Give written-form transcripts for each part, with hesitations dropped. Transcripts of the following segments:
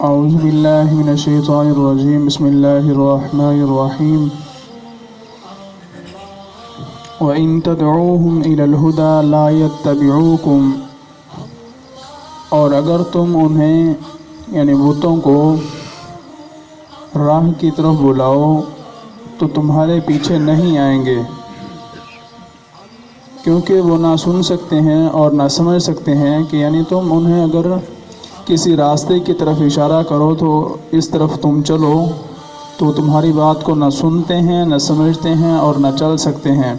اعوذ باللہ من الشیطان الرجیم بسم اللہ الرحمن الرحیم وَإِن تَدْعُوهُمْ إِلَى الْهُدَى لَا يَتَّبِعُوكُمْ، اور اگر تم انہیں یعنی بتوں کو راہ کی طرف بلاؤ تو تمہارے پیچھے نہیں آئیں گے، کیونکہ وہ نہ سن سکتے ہیں اور نہ سمجھ سکتے ہیں کہ یعنی تم انہیں اگر کسی راستے کی طرف اشارہ کرو تو اس طرف تم چلو تو تمہاری بات کو نہ سنتے ہیں نہ سمجھتے ہیں اور نہ چل سکتے ہیں۔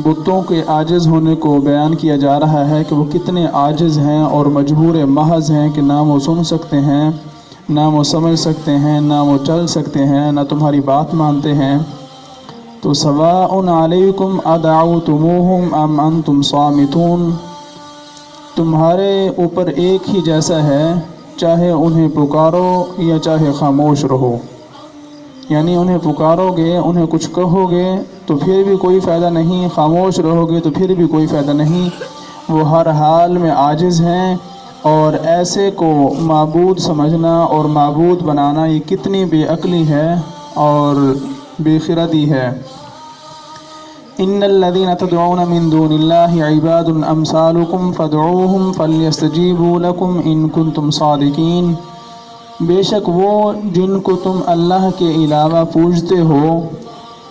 بتوں کے عاجز ہونے کو بیان کیا جا رہا ہے کہ وہ کتنے عاجز ہیں اور مجبور محض ہیں کہ نہ وہ سن سکتے ہیں نہ وہ سمجھ سکتے ہیں نہ وہ چل سکتے ہیں نہ تمہاری بات مانتے ہیں۔ تو سواء علیکم ادعوتموہم ام انتم صامتون، تمہارے اوپر ایک ہی جیسا ہے، چاہے انہیں پکارو یا چاہے خاموش رہو، یعنی انہیں پکارو گے انہیں کچھ کہو گے تو پھر بھی کوئی فائدہ نہیں، خاموش رہو گے تو پھر بھی کوئی فائدہ نہیں، وہ ہر حال میں عاجز ہیں۔ اور ایسے کو معبود سمجھنا اور معبود بنانا یہ کتنی بے عقلی ہے اور بے خردی ہے۔ ان الذين تدعون من دون الله عباد امثالكم فادعوهم فليستجيبوا لكم ان كنتم صادقين، بے شک وہ جن کو تم اللہ کے علاوہ پوجتے ہو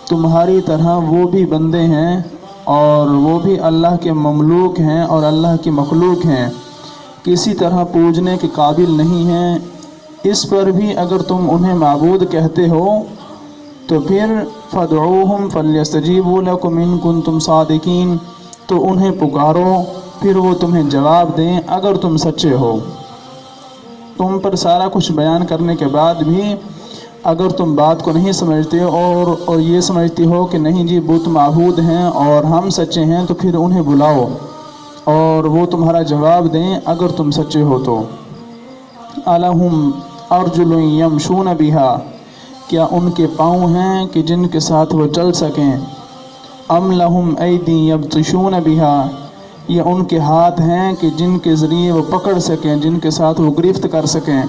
تمہاری طرح وہ بھی بندے ہیں اور وہ بھی اللہ کے مملوک ہیں اور اللہ کی مخلوق ہیں، کسی طرح پوجنے کے قابل نہیں ہیں۔ اس پر بھی اگر تم انہیں معبود کہتے ہو تو پھر فَادْعُوهُمْ فَلْيَسْتَجِيبُوا لَكُمْ إِن كُنتُمْ صَادِقِينَ، تو انہیں پکارو پھر وہ تمہیں جواب دیں اگر تم سچے ہو۔ تم پر سارا کچھ بیان کرنے کے بعد بھی اگر تم بات کو نہیں سمجھتے اور یہ سمجھتے ہو کہ نہیں جی بت معبود ہیں اور ہم سچے ہیں، تو پھر انہیں بلاؤ اور وہ تمہارا جواب دیں اگر تم سچے ہو تو۔ أَلَهُمْ أَرْجُلٌ يَمْشُونَ بِهَا، کیا ان کے پاؤں ہیں کہ جن کے ساتھ وہ چل سکیں؟ ام لہم ایدی یبطشون بہا، یا ان کے ہاتھ ہیں کہ جن کے ذریعے وہ پکڑ سکیں جن کے ساتھ وہ گرفت کر سکیں؟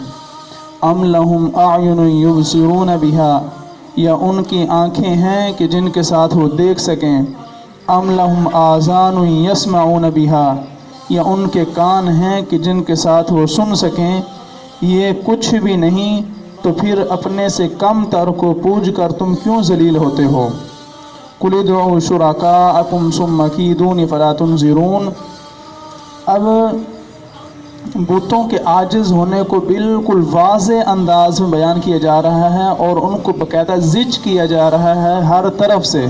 ام لہم اعین یبصرون بہا، یا ان کی آنکھیں ہیں کہ جن کے ساتھ وہ دیکھ سکیں؟ ام لہم آذان یسمعون بہا، یا ان کے کان ہیں کہ جن کے ساتھ وہ سن سکیں؟ یہ کچھ بھی نہیں، تو پھر اپنے سے کم تر کو پوج کر تم کیوں ذلیل ہوتے ہو؟ قُلِ ادْعُوا شُرَكَاءَكُمْ ثُمَّ كِيدُونِ فَلَا تُنظِرُونَ، اب بتوں کے عاجز ہونے کو بالکل واضح انداز میں بیان کیا جا رہا ہے اور ان کو باقاعدہ زج کیا جا رہا ہے ہر طرف سے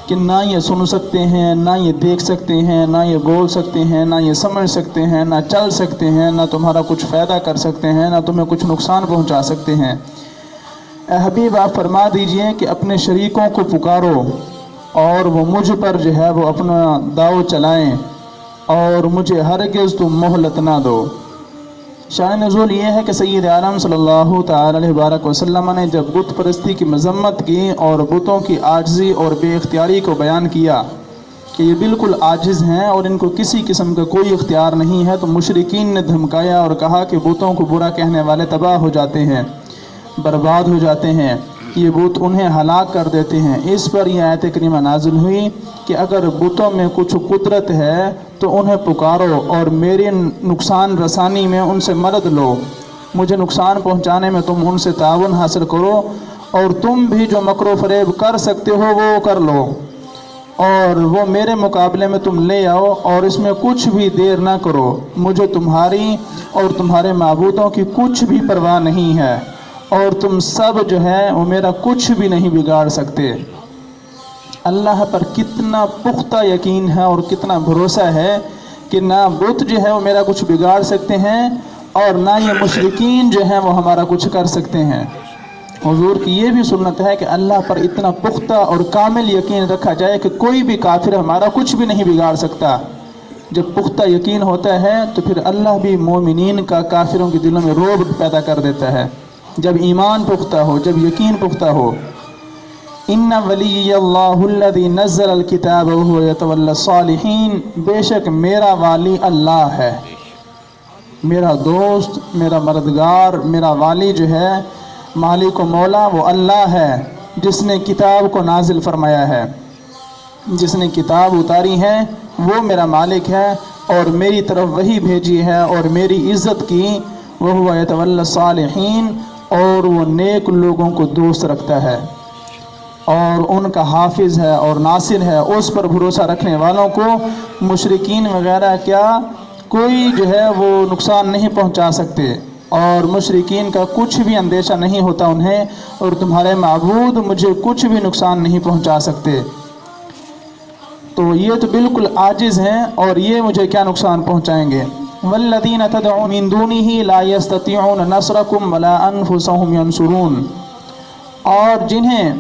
کہ نہ یہ سن سکتے ہیں نہ یہ دیکھ سکتے ہیں نہ یہ بول سکتے ہیں نہ یہ سمجھ سکتے ہیں نہ چل سکتے ہیں نہ تمہارا کچھ فائدہ کر سکتے ہیں نہ تمہیں کچھ نقصان پہنچا سکتے ہیں۔ اے حبیب آپ فرما دیجئے کہ اپنے شریکوں کو پکارو اور وہ مجھ پر جو ہے وہ اپنا داؤ چلائیں اور مجھے ہرگز تم مہلت نہ دو۔ شان نزول یہ ہے کہ سید عالم صلی اللہ تعالی علیہ وآلہ وسلم نے جب بت پرستی کی مذمت کی اور بتوں کی عاجزی اور بے اختیاری کو بیان کیا کہ یہ بالکل عاجز ہیں اور ان کو کسی قسم کا کوئی اختیار نہیں ہے، تو مشرکین نے دھمکایا اور کہا کہ بتوں کو برا کہنے والے تباہ ہو جاتے ہیں، برباد ہو جاتے ہیں، یہ بت انہیں ہلاک کر دیتے ہیں۔ اس پر یہ آیت کریمہ نازل ہوئی کہ اگر بتوں میں کچھ قدرت ہے تو انہیں پکارو اور میری نقصان رسانی میں ان سے مدد لو، مجھے نقصان پہنچانے میں تم ان سے تعاون حاصل کرو، اور تم بھی جو مکر و فریب کر سکتے ہو وہ کر لو اور وہ میرے مقابلے میں تم لے آؤ، اور اس میں کچھ بھی دیر نہ کرو، مجھے تمہاری اور تمہارے معبودوں کی کچھ بھی پرواہ نہیں ہے اور تم سب جو ہے وہ میرا کچھ بھی نہیں بگاڑ سکتے۔ اللہ پر کتنا پختہ یقین ہے اور کتنا بھروسہ ہے کہ نہ بت جو ہے وہ میرا کچھ بگاڑ سکتے ہیں اور نہ یہ مشرکین جو ہیں وہ ہمارا کچھ کر سکتے ہیں۔ حضور کی یہ بھی سنت ہے کہ اللہ پر اتنا پختہ اور کامل یقین رکھا جائے کہ کوئی بھی کافر ہمارا کچھ بھی نہیں بگاڑ سکتا۔ جب پختہ یقین ہوتا ہے تو پھر اللہ بھی مومنین کا کافروں کے دلوں میں رعب پیدا کر دیتا ہے، جب ایمان پختہ ہو، جب یقین پختہ ہو۔ ان ولی اللہ الذی نزل الکتاب وهو یتولی الصالحین، بے شک میرا والی اللہ ہے، میرا دوست، میرا مددگار، میرا والی جو ہے، مالک و مولا وہ اللہ ہے جس نے کتاب کو نازل فرمایا ہے، جس نے کتاب اتاری ہے وہ میرا مالک ہے اور میری طرف وہی بھیجی ہے اور میری عزت کی، وَهُوَ يَتَوَلَّى الصَّالِحِينَ، اور وہ نیک لوگوں کو دوست رکھتا ہے اور ان کا حافظ ہے اور ناصر ہے۔ اس پر بھروسہ رکھنے والوں کو مشرکین وغیرہ کیا کوئی جو ہے وہ نقصان نہیں پہنچا سکتے، اور مشرکین کا کچھ بھی اندیشہ نہیں ہوتا انہیں، اور تمہارے معبود مجھے کچھ بھی نقصان نہیں پہنچا سکتے۔ تو یہ تو بالکل عاجز ہیں اور یہ مجھے کیا نقصان پہنچائیں گے۔ والذین تدعون من دونہ لا یستطیعون نصرکم ولا انفسہم ینصرون، اور جنہیں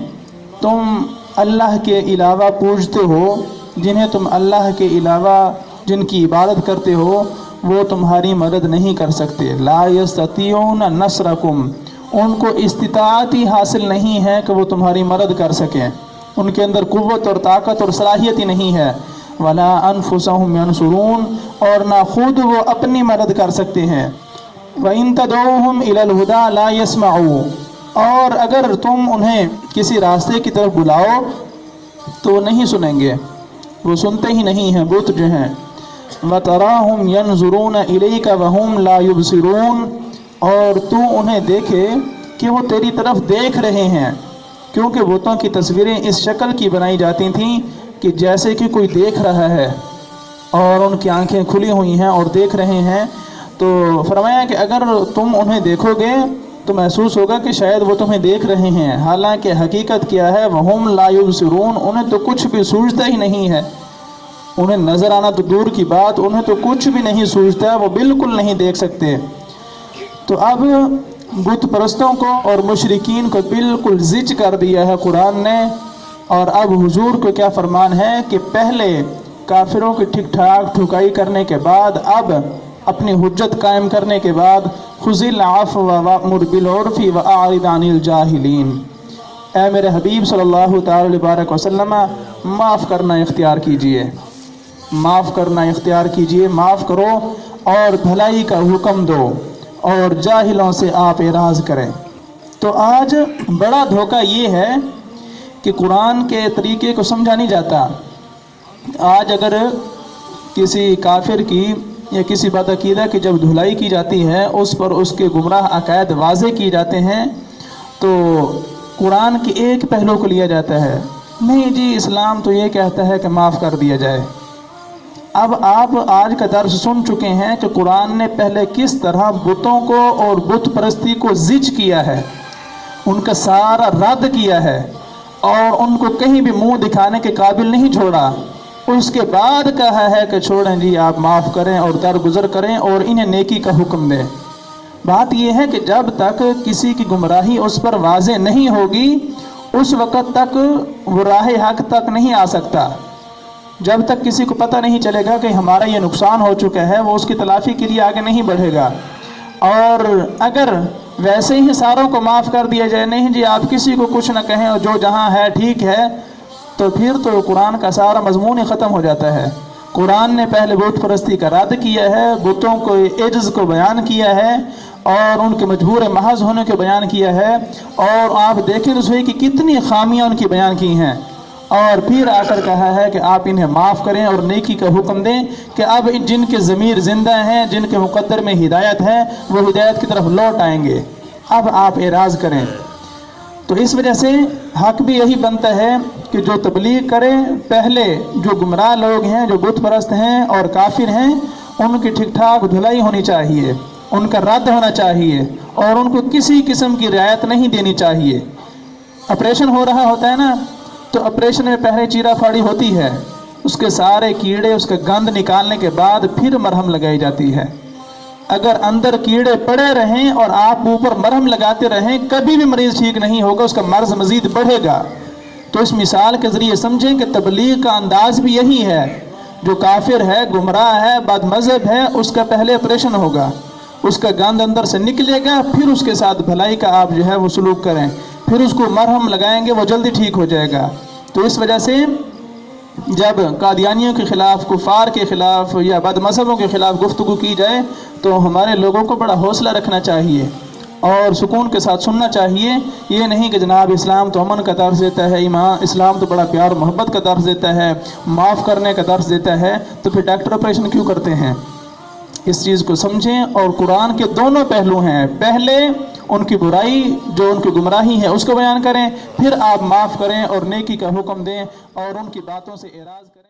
تم اللہ کے علاوہ پوجتے ہو، جنہیں تم اللہ کے علاوہ جن کی عبادت کرتے ہو، وہ تمہاری مدد نہیں کر سکتے۔ لا یستطیعون نصرکم، ان کو استطاعت ہی حاصل نہیں ہے کہ وہ تمہاری مدد کر سکیں، ان کے اندر قوت اور طاقت اور صلاحیت ہی نہیں ہے۔ ولا انفسہم ینصرون، اور نہ خود وہ اپنی مدد کر سکتے ہیں۔ وَإِن تَدْعُوهُمْ إِلَى الْهُدَىٰ لَا يَسْمَعُوا، اور اگر تم انہیں کسی راستے کی طرف بلاؤ تو وہ نہیں سنیں گے، وہ سنتے ہی نہیں ہیں بت جو ہیں۔ وَتَرَاهُمْ يَنْظُرُونَ إِلَيْكَ وَهُمْ لَا يُبْصِرُونَ، اور تو انہیں دیکھے کہ وہ تیری طرف دیکھ رہے ہیں، کیونکہ بتوں کی تصویریں اس شکل کی بنائی جاتی تھیں کہ جیسے کہ کوئی دیکھ رہا ہے اور ان کی آنکھیں کھلی ہوئی ہیں اور دیکھ رہے ہیں۔ تو فرمایا کہ اگر تم انہیں دیکھو گے تو محسوس ہوگا کہ شاید وہ تمہیں دیکھ رہے ہیں، حالانکہ حقیقت کیا ہے، وَهُمْ لَا يُبْصِرُونَ، انہیں تو کچھ بھی سوجتا ہی نہیں ہے، انہیں نظر آنا تو دور کی بات، انہیں تو کچھ بھی نہیں سوجتا، وہ بالکل نہیں دیکھ سکتے۔ تو اب بت پرستوں کو اور مشرکین کو بالکل زج کر دیا ہے قرآن نے، اور اب حضور کو کیا فرمان ہے کہ پہلے کافروں کی ٹھیک ٹھاک ٹھکائی کرنے کے بعد، اب اپنی حجت قائم کرنے کے بعد، خُذِ الْعَفْوَ وَأْمُرْ بِالْعُرْفِ وَأَعْرِضْ عَنِ الْجَاهِلِينَ، اے میرے حبیب صلی اللہ تعالی وبارک وسلم، معاف کرنا اختیار کیجئے، معاف کرنا اختیار کیجئے، معاف کرو اور بھلائی کا حکم دو اور جاہلوں سے آپ اعراض کریں۔ تو آج بڑا دھوکہ یہ ہے کہ قرآن کے طریقے کو سمجھا نہیں جاتا۔ آج اگر کسی کافر کی یا کسی بدعقیدہ کی جب دھلائی کی جاتی ہے، اس پر اس کے گمراہ عقائد واضح کیے جاتے ہیں، تو قرآن کے ایک پہلو کو لیا جاتا ہے، نہیں جی اسلام تو یہ کہتا ہے کہ معاف کر دیا جائے۔ اب آپ آج کا درس سن چکے ہیں کہ قرآن نے پہلے کس طرح بتوں کو اور بت پرستی کو زج کیا ہے، ان کا سارا رد کیا ہے اور ان کو کہیں بھی منہ دکھانے کے قابل نہیں چھوڑا۔ اس کے بعد کہا ہے کہ چھوڑیں جی آپ معاف کریں اور درگزر کریں اور انہیں نیکی کا حکم دیں۔ بات یہ ہے کہ جب تک کسی کی گمراہی اس پر واضح نہیں ہوگی، اس وقت تک وہ راہ حق تک نہیں آ سکتا۔ جب تک کسی کو پتہ نہیں چلے گا کہ ہمارا یہ نقصان ہو چکا ہے، وہ اس کی تلافی کے لیے آگے نہیں بڑھے گا۔ اور اگر ویسے ہی ساروں کو معاف کر دیا جائے، نہیں جی آپ کسی کو کچھ نہ کہیں اور جو جہاں ہے ٹھیک ہے، تو پھر تو قرآن کا سارا مضمون ہی ختم ہو جاتا ہے۔ قرآن نے پہلے بت پرستی کا رد کیا ہے، بتوں کو عجز کو بیان کیا ہے اور ان کے مجبور محض ہونے کو بیان کیا ہے، اور آپ دیکھیں تو صحیح کہ کتنی خامیاں ان کی بیان کی ہیں، اور پھر آ کر کہا ہے کہ آپ انہیں معاف کریں اور نیکی کا حکم دیں، کہ اب جن کے ضمیر زندہ ہیں، جن کے مقدر میں ہدایت ہے، وہ ہدایت کی طرف لوٹ آئیں گے، اب آپ اعراض کریں۔ تو اس وجہ سے حق بھی یہی بنتا ہے کہ جو تبلیغ کرے، پہلے جو گمراہ لوگ ہیں، جو بت پرست ہیں اور کافر ہیں، ان کی ٹھیک ٹھاک دھلائی ہونی چاہیے، ان کا رد ہونا چاہیے، اور ان کو کسی قسم کی رعایت نہیں دینی چاہیے۔ آپریشن ہو رہا ہوتا ہے نا، تو آپریشن میں پہلے چیرا پھاڑی ہوتی ہے، اس کے سارے کیڑے، اس کا گند نکالنے کے بعد پھر مرہم لگائی جاتی ہے۔ اگر اندر کیڑے پڑے رہیں اور آپ اوپر مرہم لگاتے رہیں، کبھی بھی مریض ٹھیک نہیں ہوگا، اس کا مرض مزید بڑھے گا۔ تو اس مثال کے ذریعے سمجھیں کہ تبلیغ کا انداز بھی یہی ہے، جو کافر ہے، گمراہ ہے، بد مذہب ہے، اس کا پہلے آپریشن ہوگا، اس کا گند اندر سے نکلے گا، پھر اس کے ساتھ بھلائی کا آپ جو ہے وہ سلوک کریں، پھر اس کو مرہم لگائیں گے، وہ جلدی ٹھیک ہو جائے گا۔ تو اس وجہ سے جب قادیانیوں کے خلاف، کفار کے خلاف یا بد مذہبوں کے خلاف گفتگو کی جائے تو ہمارے لوگوں کو بڑا حوصلہ رکھنا چاہیے اور سکون کے ساتھ سننا چاہیے. یہ نہیں کہ جناب اسلام تو امن کا درس دیتا ہے، اسلام تو بڑا پیار محبت کا درس دیتا ہے، معاف کرنے کا درس دیتا ہے، تو پھر ڈاکٹر آپریشن کیوں کرتے ہیں؟ اس چیز کو سمجھیں. اور قرآن کے دونوں پہلو ہیں، پہلے ان کی برائی جو ان کی گمراہی ہے اس کو بیان کریں، پھر آپ معاف کریں اور نیکی کا حکم دیں اور ان کی باتوں سے اعراض کریں.